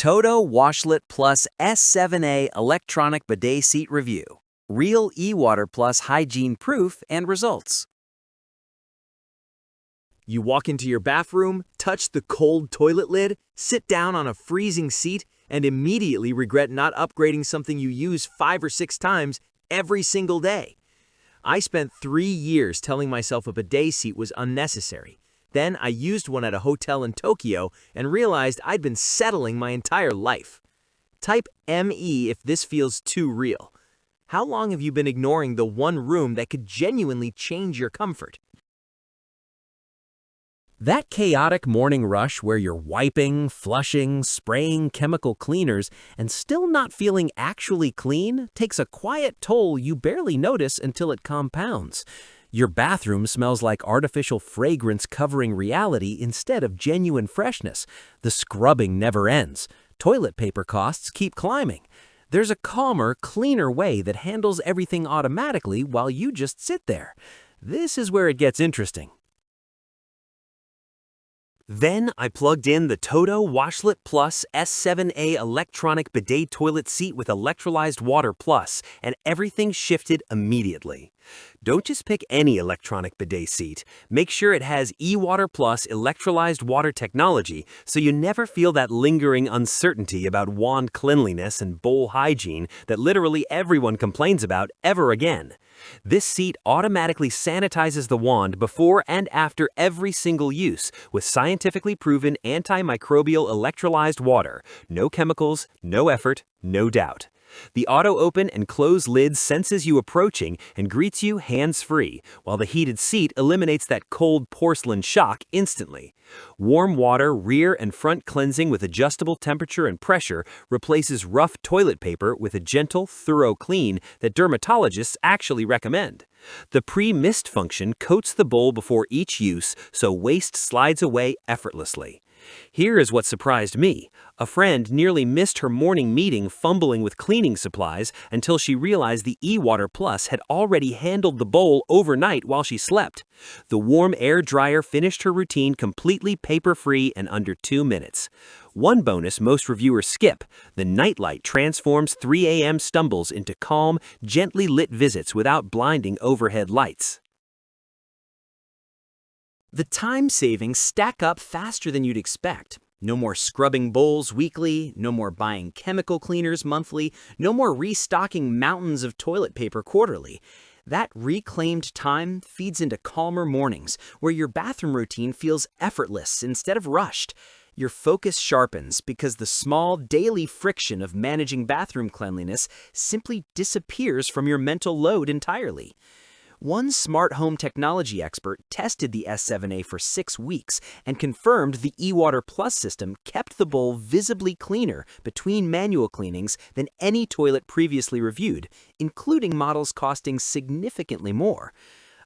TOTO WASHLET S7A Electronic Bidet Seat Review. Real EWATER Plus Hygiene Proof and Results. You walk into your bathroom, touch the cold toilet lid, sit down on a freezing seat, and immediately regret not upgrading something you use 5 or 6 times every single day. I spent 3 years telling myself a bidet seat was unnecessary. Then I used one at a hotel in Tokyo and realized I'd been settling my entire life. Type ME if this feels too real. How long have you been ignoring the one room that could genuinely change your comfort? That chaotic morning rush where you're wiping, flushing, spraying chemical cleaners, and still not feeling actually clean takes a quiet toll you barely notice until it compounds. Your bathroom smells like artificial fragrance covering reality instead of genuine freshness. The scrubbing never ends. Toilet paper costs keep climbing. There's a calmer, cleaner way that handles everything automatically while you just sit there. This is where it gets interesting. Then I plugged in the TOTO WASHLET S7A Electronic Bidet Toilet Seat with Electrolyzed Water Plus, and everything shifted immediately. Don't just pick any electronic bidet seat. Make sure it has EWATER Plus electrolyzed water technology so you never feel that lingering uncertainty about wand cleanliness and bowl hygiene that literally everyone complains about ever again. This seat automatically sanitizes the wand before and after every single use with scientifically proven antimicrobial electrolyzed water. No chemicals, no effort, no doubt. The auto-open and close lid senses you approaching and greets you hands-free, while the heated seat eliminates that cold porcelain shock instantly. Warm water rear and front cleansing with adjustable temperature and pressure replaces rough toilet paper with a gentle, thorough clean that dermatologists actually recommend. The pre-mist function coats the bowl before each use so waste slides away effortlessly. Here is what surprised me. A friend nearly missed her morning meeting fumbling with cleaning supplies until she realized the EWATER Plus had already handled the bowl overnight while she slept. The warm air dryer finished her routine completely paper-free in under 2 minutes. One bonus most reviewers skip: the nightlight transforms 3 a.m. stumbles into calm, gently lit visits without blinding overhead lights. The time savings stack up faster than you'd expect. No more scrubbing bowls weekly, no more buying chemical cleaners monthly, no more restocking mountains of toilet paper quarterly. That reclaimed time feeds into calmer mornings, where your bathroom routine feels effortless instead of rushed. Your focus sharpens because the small daily friction of managing bathroom cleanliness simply disappears from your mental load entirely. One smart home technology expert tested the S7A for 6 weeks and confirmed the EWATER Plus system kept the bowl visibly cleaner between manual cleanings than any toilet previously reviewed, including models costing significantly more.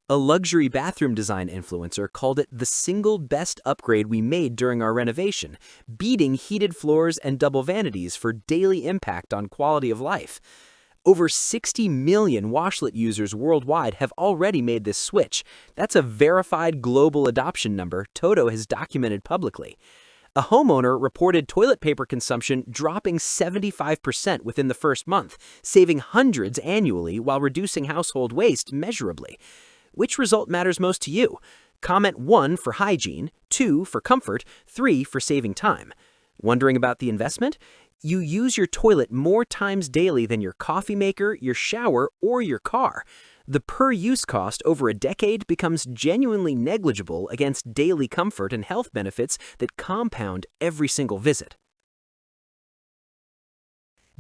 A luxury bathroom design influencer called it the single best upgrade we made during our renovation, beating heated floors and double vanities for daily impact on quality of life. Over 60 million washlet users worldwide have already made this switch. That's a verified global adoption number TOTO has documented publicly. A homeowner reported toilet paper consumption dropping 75% within the first month, saving hundreds annually while reducing household waste measurably. Which result matters most to you? Comment 1 for hygiene, 2 for comfort, 3 for saving time. Wondering about the investment? You use your toilet more times daily than your coffee maker, your shower, or your car. The per-use cost over a decade becomes genuinely negligible against daily comfort and health benefits that compound every single visit.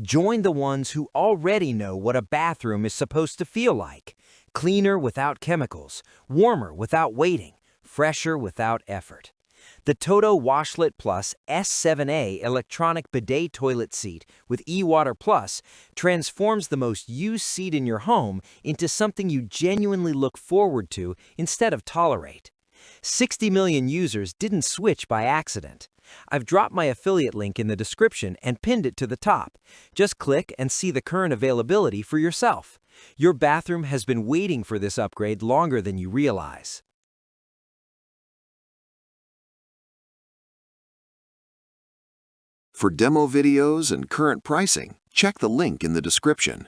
Join the ones who already know what a bathroom is supposed to feel like. Cleaner without chemicals, warmer without waiting, fresher without effort. The TOTO WASHLET S7A Electronic Bidet Toilet Seat with EWATER Plus transforms the most used seat in your home into something you genuinely look forward to instead of tolerate. 60 million users didn't switch by accident. I've dropped my affiliate link in the description and pinned it to the top. Just click and see the current availability for yourself. Your bathroom has been waiting for this upgrade longer than you realize. For demo videos and current pricing, check the link in the description.